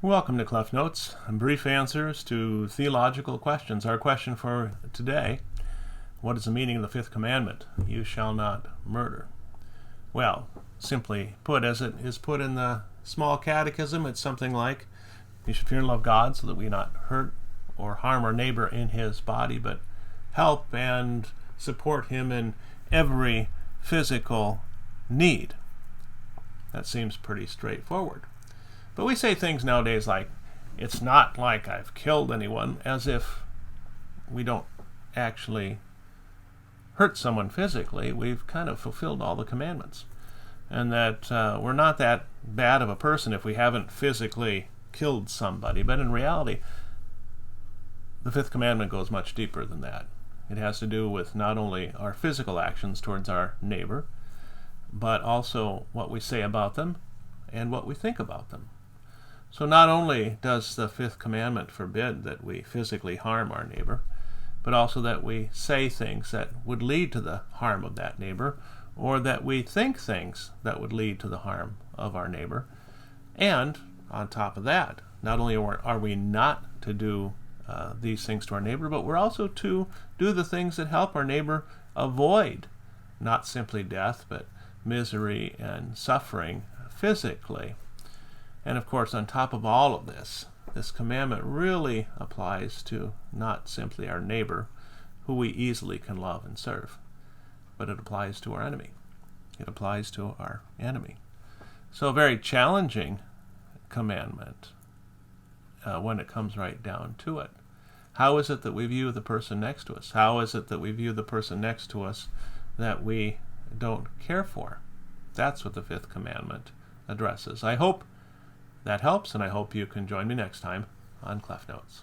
Welcome to CLEF Notes, brief answers to theological questions. Our question for today: what is the meaning of the Fifth Commandment? You shall not murder. Well, simply put, as it is put in the small catechism, it's something like, we should fear and love God so that we not hurt or harm our neighbor in his body, but help and support him in every physical need. That seems pretty straightforward. But we say things nowadays like, it's not like I've killed anyone, as if we don't actually hurt someone physically. We've kind of fulfilled all the commandments. And that we're not that bad of a person if we haven't physically killed somebody. But in reality, the Fifth Commandment goes much deeper than that. It has to do with not only our physical actions towards our neighbor, but also what we say about them and what we think about them. So not only does the Fifth Commandment forbid that we physically harm our neighbor, but also that we say things that would lead to the harm of that neighbor, or that we think things that would lead to the harm of our neighbor. And on top of that, not only are we not to do these things to our neighbor, but we're also to do the things that help our neighbor avoid not simply death, but misery and suffering physically. And of course, on top of all of this, this commandment really applies to not simply our neighbor, who we easily can love and serve, but it applies to our enemy. It applies to our enemy. So a very challenging commandment when it comes right down to it. How is it that we view the person next to us? How is it that we view the person next to us that we don't care for? That's what the Fifth Commandment addresses. I hope that helps, and I hope you can join me next time on CLEF Notes.